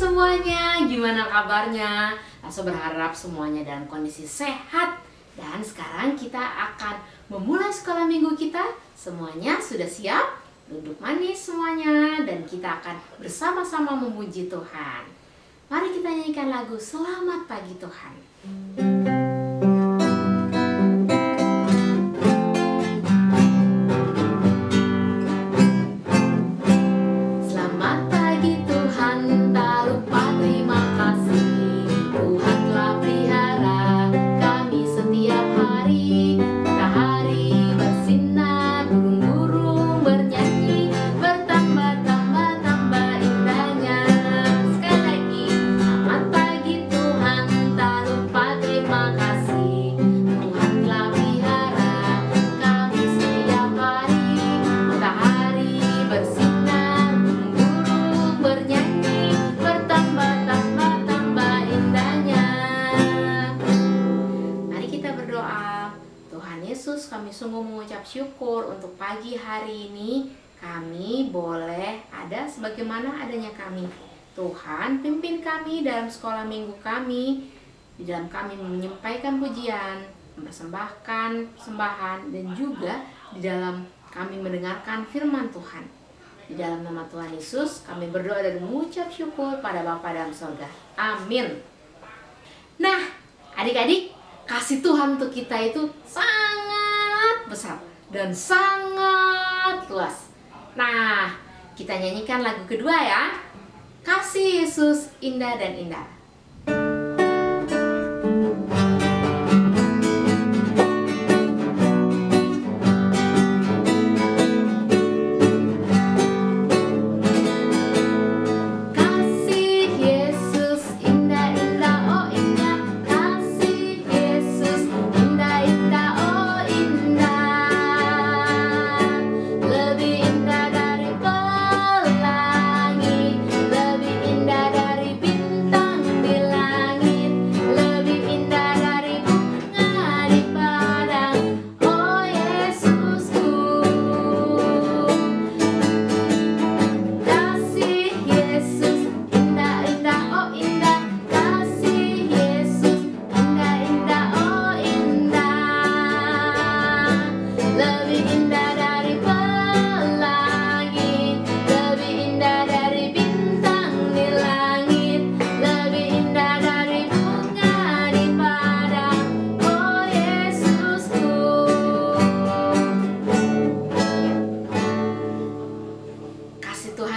semuanya, gimana kabarnya? Laso berharap semuanya dalam kondisi sehat. Dan sekarang kita akan memulai sekolah minggu kita. Semuanya sudah siap? Duduk manis semuanya. Dan kita akan bersama-sama memuji Tuhan. Mari kita nyanyikan lagu Selamat Pagi Tuhan. Kami sungguh mengucap syukur untuk pagi hari ini kami boleh ada sebagaimana adanya kami. Tuhan pimpin kami dalam sekolah minggu kami, di dalam kami menyampaikan pujian, mempersembahkan persembahan, dan juga di dalam kami mendengarkan firman Tuhan. Di dalam nama Tuhan Yesus kami berdoa dan mengucap syukur pada Bapa dalam sorga. Amin. Nah, adik-adik, kasih Tuhan untuk kita itu sangat besar dan sangat luas. Nah, kita nyanyikan lagu kedua ya. Kasih Yesus indah dan indah.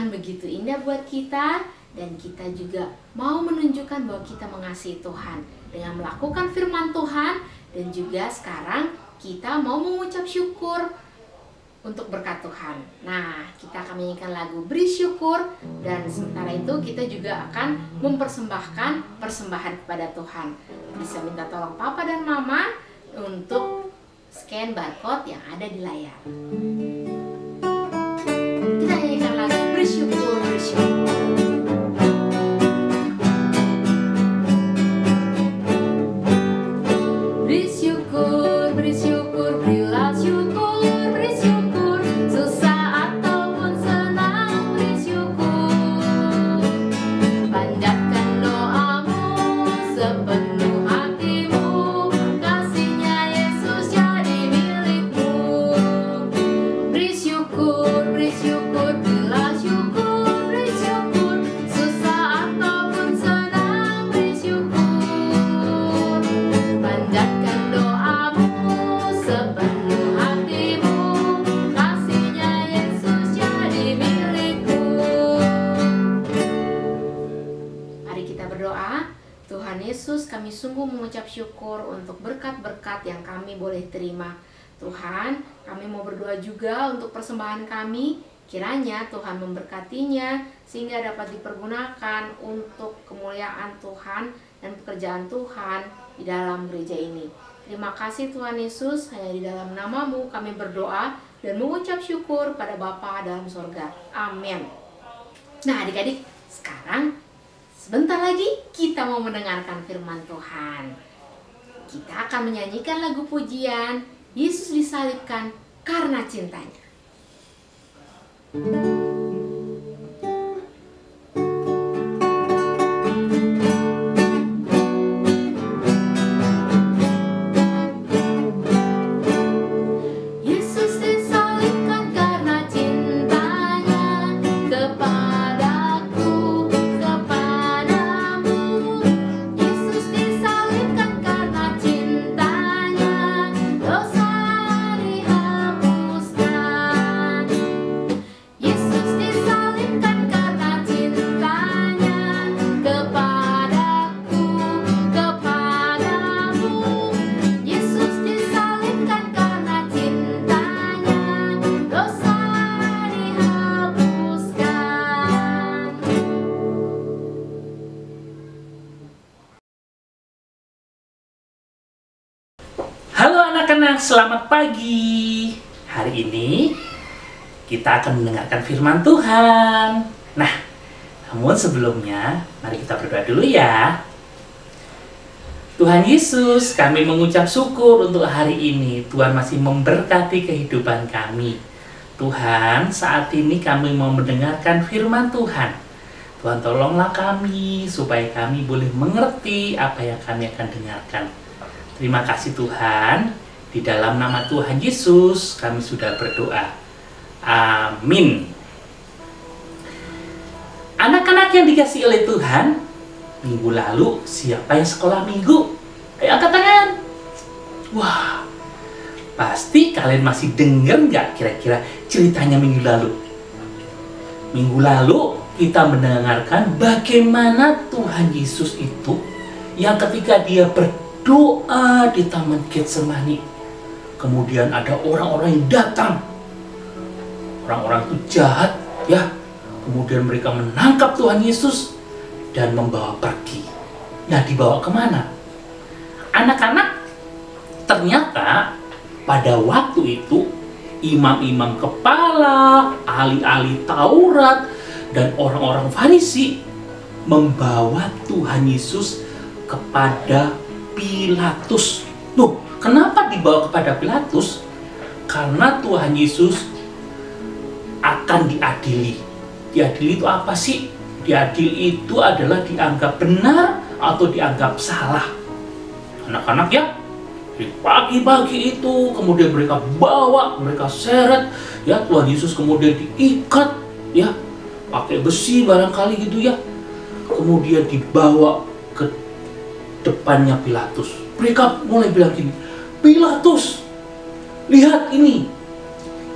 Begitu indah buat kita, dan kita juga mau menunjukkan bahwa kita mengasihi Tuhan dengan melakukan firman Tuhan, dan juga sekarang kita mau mengucap syukur untuk berkat Tuhan. Nah, kita akan menyanyikan lagu Beri Syukur, dan sementara itu kita juga akan mempersembahkan persembahan kepada Tuhan. Bisa minta tolong Papa dan Mama untuk scan barcode yang ada di layar. Kita nyanyikan lagu Bersyukur, bersyukur. Beri syukur, beri syukur, berilah syukur, beri syukur, susah ataupun senang, beri syukur. Panjatkan doamu sepenuh hatimu, kasihnya Yesus jadi milikmu. Beri syukur, beri syukur, berilah syukur, beri syukur, susah ataupun senang, beri syukur. Panjatkan doamu sepenuh hatimu, kasihnya Yesus jadi milikmu. Mari kita berdoa. Tuhan Yesus, kami sungguh mengucap syukur untuk berkat-berkat yang kami boleh terima. Tuhan, kami mau berdoa juga untuk persembahan kami. Kiranya Tuhan memberkatinya sehingga dapat dipergunakan untuk kemuliaan Tuhan dan pekerjaan Tuhan di dalam gereja ini. Terima kasih Tuhan Yesus, hanya di dalam nama-Mu kami berdoa dan mengucap syukur pada Bapa dalam sorga. Amin. Nah adik-adik, sekarang sebentar lagi kita mau mendengarkan firman Tuhan. Kita akan menyanyikan lagu pujian Yesus disalibkan karena cintanya. anak-anak, selamat pagi. Hari ini kita akan mendengarkan firman Tuhan. Nah, namun sebelumnya, mari kita berdoa dulu ya. Tuhan Yesus, kami mengucap syukur untuk hari ini. Tuhan masih memberkati kehidupan kami. Tuhan, saat ini kami mau mendengarkan firman Tuhan. Tuhan, tolonglah kami supaya kami boleh mengerti apa yang kami akan dengarkan. Terima kasih Tuhan. Di dalam nama Tuhan Yesus kami sudah berdoa. Amin. Anak-anak yang dikasihi oleh Tuhan, minggu lalu siapa yang sekolah minggu? Ayo angkat tangan. Wah, pasti kalian masih dengar nggak kira-kira ceritanya minggu lalu? Minggu lalu kita mendengarkan bagaimana Tuhan Yesus itu yang ketika dia berdoa di Taman Getsemani, kemudian ada orang-orang yang datang. Orang-orang itu jahat, ya. Kemudian mereka menangkap Tuhan Yesus dan membawa pergi. Nah, dibawa kemana? Anak-anak, ternyata pada waktu itu imam-imam kepala, ahli-ahli Taurat, dan orang-orang Farisi membawa Tuhan Yesus kepada Pilatus. Loh, kenapa dibawa kepada Pilatus? Karena Tuhan Yesus akan diadili. Diadili itu apa sih? Diadili itu adalah dianggap benar atau dianggap salah. Anak-anak ya, di pagi-pagi itu kemudian mereka bawa, mereka seret, ya Tuhan Yesus kemudian diikat, ya pakai besi barangkali gitu ya. Kemudian dibawa ke depannya Pilatus. Mereka mulai bilang gini, Pilatus, lihat ini,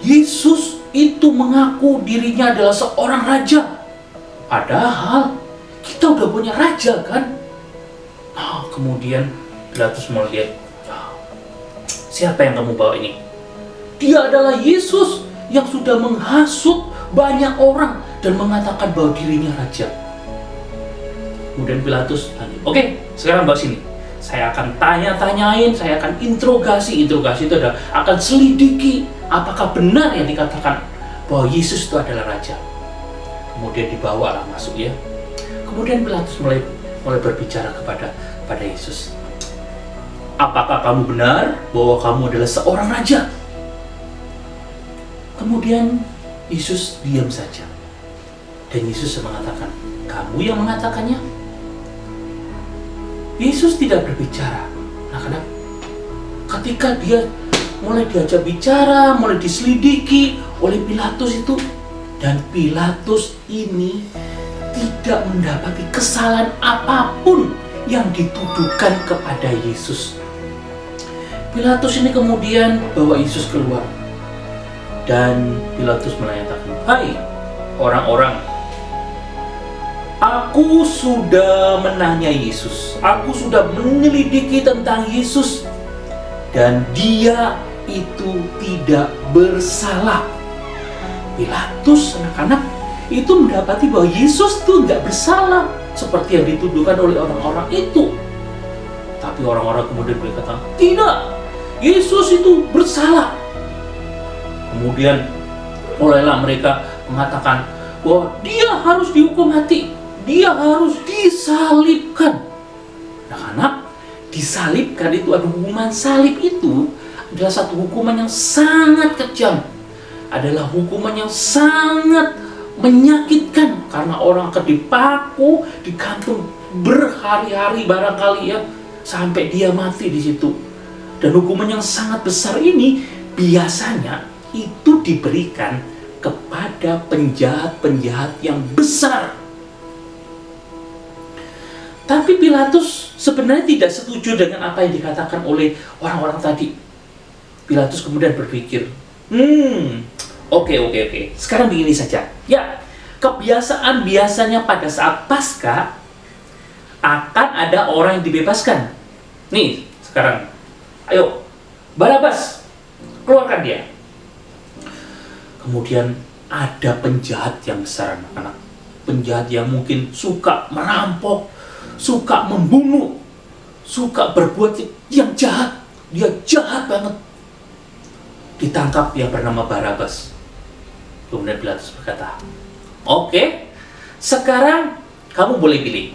Yesus itu mengaku dirinya adalah seorang raja. Padahal kita udah punya raja kan? Nah, kemudian Pilatus melihat, siapa yang kamu bawa ini? Dia adalah Yesus yang sudah menghasut banyak orang dan mengatakan bahwa dirinya raja. Kemudian Pilatus, oke, sekarang bawa sini. Saya akan tanya-tanyain, saya akan interogasi. Interogasi itu adalah akan selidiki apakah benar yang dikatakan bahwa Yesus itu adalah raja. Kemudian dibawalah masuk ya. Kemudian Pilatus mulai berbicara kepada Yesus. Apakah kamu benar bahwa kamu adalah seorang raja? Kemudian Yesus diam saja. Dan Yesus mengatakan, kamu yang mengatakannya? Yesus tidak berbicara. Nah, kenapa? Ketika dia mulai diajak bicara, mulai diselidiki oleh Pilatus itu, dan Pilatus ini tidak mendapati kesalahan apapun yang dituduhkan kepada Yesus. Pilatus ini kemudian bawa Yesus keluar. Dan Pilatus menyatakan, hai orang-orang, aku sudah menanya Yesus. Aku sudah menyelidiki tentang Yesus. Dan dia itu tidak bersalah. Pilatus, anak-anak, itu mendapati bahwa Yesus itu nggak bersalah seperti yang dituduhkan oleh orang-orang itu. Tapi orang-orang kemudian berkata, tidak, Yesus itu bersalah. Kemudian mulailah mereka mengatakan bahwa dia harus dihukum mati, dia harus disalibkan. Anak-anak, disalibkan itu, ada hukuman salib itu adalah satu hukuman yang sangat kejam, adalah hukuman yang sangat menyakitkan karena orang akan dipaku, digantung berhari-hari barangkali ya, sampai dia mati di situ. Dan hukuman yang sangat besar ini biasanya itu diberikan kepada penjahat-penjahat yang besar. Tapi Pilatus sebenarnya tidak setuju dengan apa yang dikatakan oleh orang-orang tadi. Pilatus kemudian berpikir, oke. Sekarang begini saja. Ya, kebiasaan biasanya pada saat Paskah akan ada orang yang dibebaskan. Nih, sekarang, ayo, Barabas, keluarkan dia. Kemudian ada penjahat yang besar, anak-anak. Penjahat yang mungkin suka merampok, suka membunuh, suka berbuat yang jahat. Dia jahat banget. ditangkap yang bernama Barabas. Kemudian Pilatus berkata, oke, sekarang kamu boleh pilih.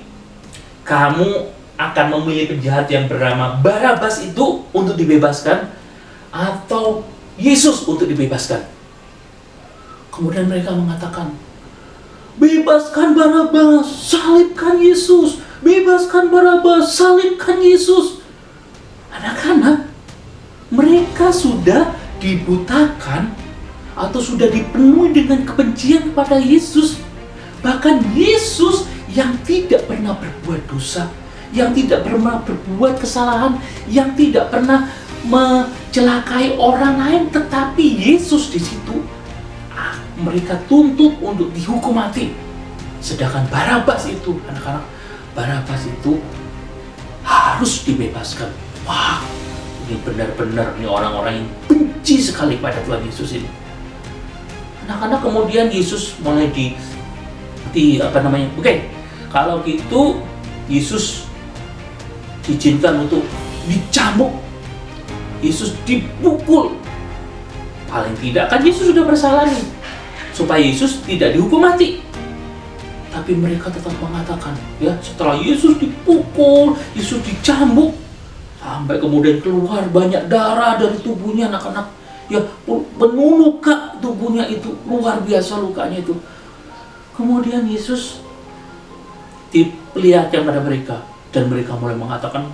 Kamu akan memilih penjahat yang bernama Barabas itu untuk dibebaskan, atau Yesus untuk dibebaskan. Kemudian mereka mengatakan, bebaskan Barabas, salibkan Yesus. Bebaskan Barabas, salibkan Yesus. Anak-anak, mereka sudah dibutakan atau sudah dipenuhi dengan kebencian kepada Yesus. Bahkan Yesus yang tidak pernah berbuat dosa, yang tidak pernah berbuat kesalahan, yang tidak pernah mencelakai orang lain, tetapi Yesus di situ mereka tuntut untuk dihukum mati. Sedangkan Barabas itu, anak-anak, Barabas itu harus dibebaskan. Wah, ini benar-benar nih orang-orang yang benci sekali pada Tuhan Yesus ini. Anak-anak, kemudian Yesus mulai oke, kalau gitu Yesus diizinkan untuk dicambuk, Yesus dipukul. Paling tidak kan Yesus sudah bersalah nih, supaya Yesus tidak dihukum mati. Tapi mereka tetap mengatakan, ya, setelah Yesus dipukul, Yesus dicambuk, sampai kemudian keluar banyak darah dari tubuhnya, anak-anak. Ya, penuh luka tubuhnya itu, luar biasa lukanya itu. Kemudian Yesus diperlihatkan pada mereka, dan mereka mulai mengatakan,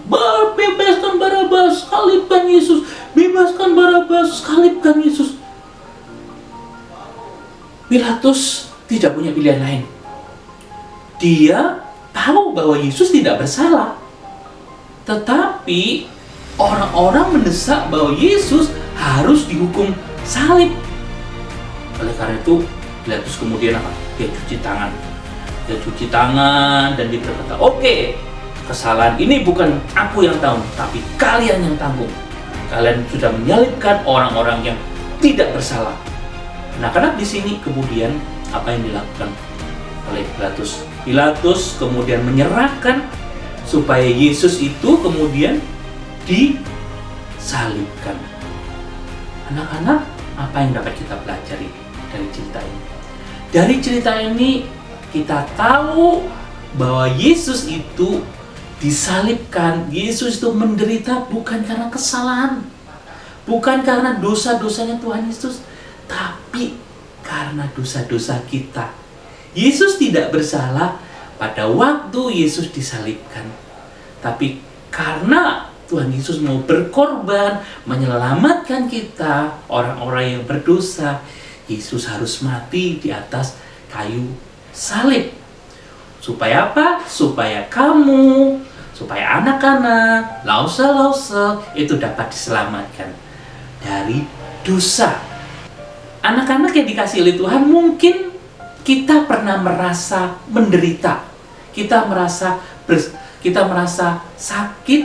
bebaskan Barabas, salibkan Yesus. Bebaskan Barabas, salibkan Yesus. Pilatus tidak punya pilihan lain. Dia tahu bahwa Yesus tidak bersalah, tetapi orang-orang mendesak bahwa Yesus harus dihukum salib. Oleh karena itu, Pilatus kemudian apa? Dia cuci tangan. Dia cuci tangan dan dia berkata, oke, kesalahan ini bukan aku yang tanggung, tapi kalian yang tanggung. Kalian sudah menyalibkan orang-orang yang tidak bersalah. Anak-anak, di sini kemudian apa yang dilakukan oleh Pilatus? Pilatus kemudian menyerahkan supaya Yesus itu kemudian disalibkan. Anak-anak, apa yang dapat kita pelajari dari cerita ini? Dari cerita ini kita tahu bahwa Yesus itu disalibkan, Yesus itu menderita bukan karena kesalahan, bukan karena dosa-dosanya Tuhan Yesus, tapi karena dosa-dosa kita. Yesus tidak bersalah pada waktu Yesus disalibkan, tapi karena Tuhan Yesus mau berkorban, menyelamatkan kita, orang-orang yang berdosa, Yesus harus mati di atas kayu salib. Supaya apa? Supaya kamu, supaya anak-anak, lausa-lausa itu dapat diselamatkan dari dosa. Anak-anak yang dikasihi oleh Tuhan, mungkin kita pernah merasa menderita, kita merasa sakit,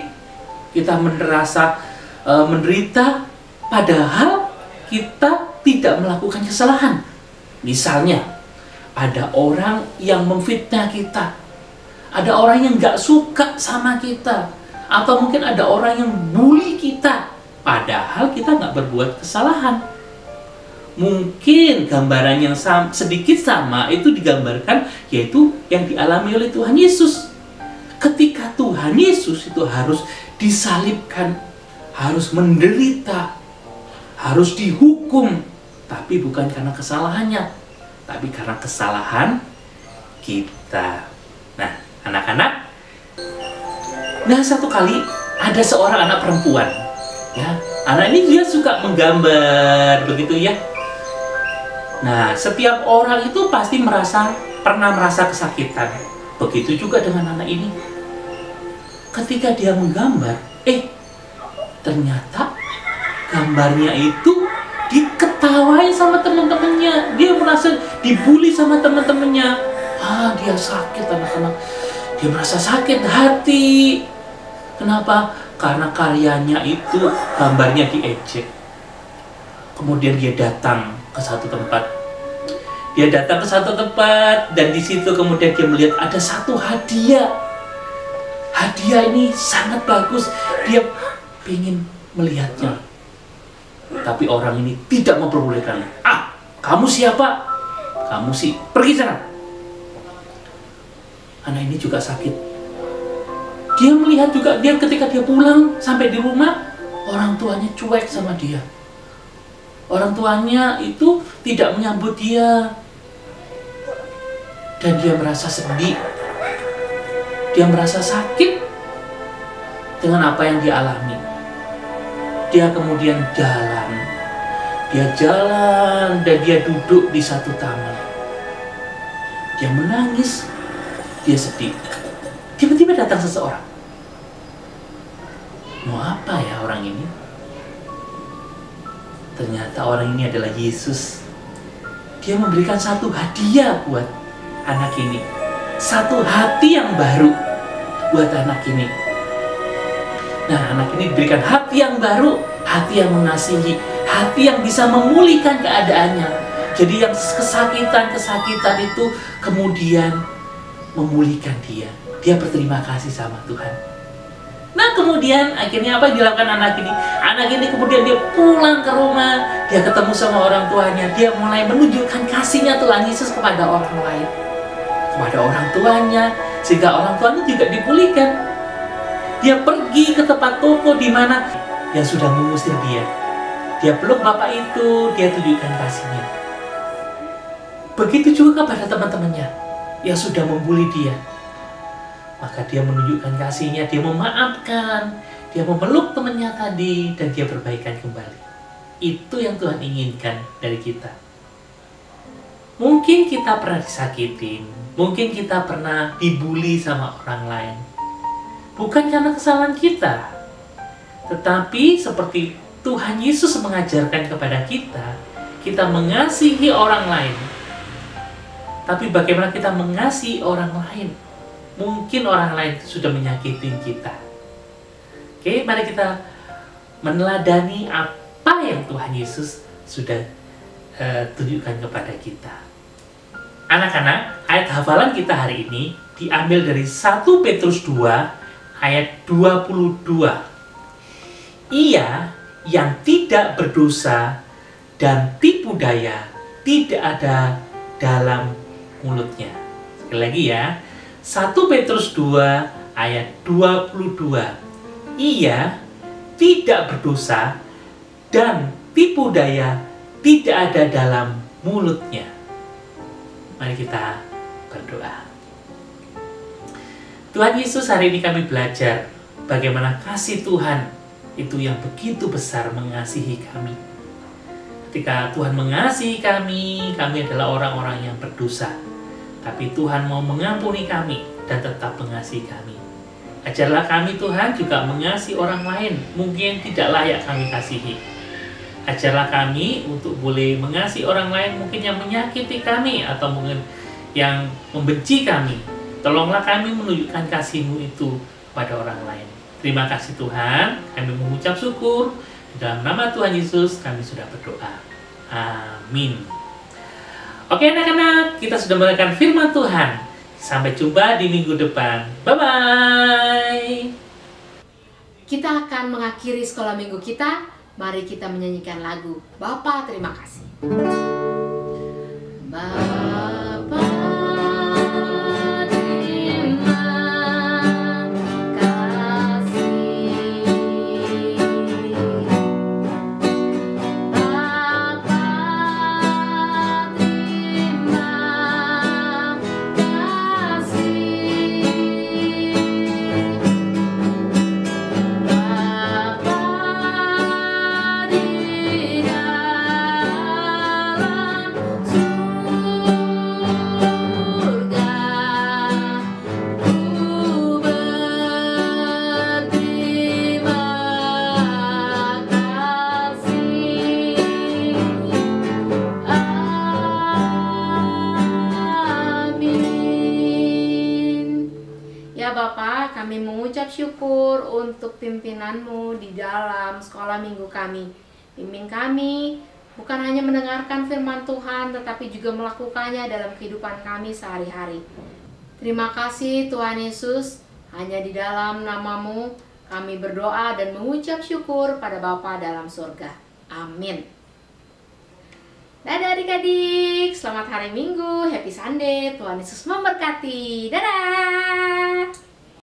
kita merasa menderita, padahal kita tidak melakukan kesalahan. Misalnya, ada orang yang memfitnah kita, ada orang yang gak suka sama kita, atau mungkin ada orang yang bully kita, padahal kita gak berbuat kesalahan. Mungkin gambaran yang sedikit sama itu digambarkan, yaitu yang dialami oleh Tuhan Yesus. Ketika Tuhan Yesus itu harus disalibkan, harus menderita, harus dihukum, tapi bukan karena kesalahannya, tapi karena kesalahan kita. Nah, anak-anak, satu kali ada seorang anak perempuan, ya, anak ini dia suka menggambar, begitu ya. Nah, setiap orang itu pasti pernah merasa kesakitan. Begitu juga dengan anak ini. Ketika dia menggambar, ternyata gambarnya itu diketawain sama teman-temannya. Dia merasa dibully sama teman-temannya. Dia sakit, anak-anak. Dia merasa sakit hati. Kenapa? Karena karyanya itu, gambarnya diejek. Kemudian dia datang ke satu tempat. Dan di situ kemudian dia melihat ada satu hadiah. Hadiah ini sangat bagus. Dia ingin melihatnya. Tapi orang ini tidak memperbolehkan. Ah, kamu siapa? Kamu sih, pergi sana. Anak ini juga sakit. Dia melihat juga, dia ketika dia pulang sampai di rumah, orang tuanya cuek sama dia. Orang tuanya itu tidak menyambut dia. Dan dia merasa sedih. Dia merasa sakit dengan apa yang dia alami. Dia kemudian jalan. Dia jalan dan dia duduk di satu taman. Dia menangis. Dia sedih. Tiba-tiba datang seseorang. Mau apa ya orang ini? Ternyata orang ini adalah Yesus. Dia memberikan satu hadiah buat anak ini. Satu hati yang baru buat anak ini. Nah, anak ini diberikan hati yang baru, hati yang mengasihi, hati yang bisa memulihkan keadaannya. Jadi yang kesakitan itu kemudian memulihkan dia. Dia berterima kasih sama Tuhan. Nah, kemudian akhirnya apa yang dilakukan anak ini? Anak ini kemudian dia pulang ke rumah, dia ketemu sama orang tuanya, dia mulai menunjukkan kasihnya Tuhan Yesus kepada orang lain, kepada orang tuanya, sehingga orang tuanya juga dipulihkan. Dia pergi ke tempat toko di mana yang sudah mengusir dia. Dia peluk bapak itu, dia tunjukkan kasihnya. Begitu juga kepada teman-temannya yang sudah membuli dia. Maka dia menunjukkan kasihnya, dia memaafkan, dia memeluk temannya tadi, dan dia perbaikan kembali. Itu yang Tuhan inginkan dari kita. Mungkin kita pernah disakitin, mungkin kita pernah dibully sama orang lain. Bukan karena kesalahan kita, tetapi seperti Tuhan Yesus mengajarkan kepada kita, kita mengasihi orang lain. Tapi bagaimana kita mengasihi orang lain? Mungkin orang lain sudah menyakitin kita. Oke, mari kita meneladani apa yang Tuhan Yesus sudah tunjukkan kepada kita. Anak-anak, ayat hafalan kita hari ini diambil dari 1 Petrus 2 ayat 22. Ia yang tidak berdosa dan tipu daya tidak ada dalam mulutnya. Sekali lagi ya, 1 Petrus 2 ayat 22. Ia tidak berdosa dan tipu daya tidak ada dalam mulutnya. Mari kita berdoa. Tuhan Yesus, hari ini kami belajar bagaimana kasih Tuhan itu yang begitu besar mengasihi kami. Ketika Tuhan mengasihi kami adalah orang-orang yang berdosa. Tapi Tuhan mau mengampuni kami dan tetap mengasihi kami. Ajarlah kami Tuhan juga mengasihi orang lain, mungkin tidak layak kami kasihi. Ajarlah kami untuk boleh mengasihi orang lain mungkin yang menyakiti kami atau mungkin yang membenci kami. Tolonglah kami menunjukkan kasih-Mu itu pada orang lain. Terima kasih Tuhan, kami mengucap syukur. Dalam nama Tuhan Yesus kami sudah berdoa. Amin. Oke anak-anak, kita sudah mendengarkan firman Tuhan. Sampai jumpa di minggu depan. Bye-bye. Kita akan mengakhiri sekolah minggu kita. Mari kita menyanyikan lagu Bapa Terima Kasih. Bapa Bapak, kami mengucap syukur untuk pimpinan-Mu di dalam sekolah minggu kami. Pimpin kami bukan hanya mendengarkan firman Tuhan, tetapi juga melakukannya dalam kehidupan kami sehari-hari. Terima kasih Tuhan Yesus, hanya di dalam nama-Mu kami berdoa dan mengucap syukur pada Bapa dalam surga. Amin. Dadah adik-adik, selamat hari Minggu, happy Sunday, Tuhan Yesus memberkati. Dadah.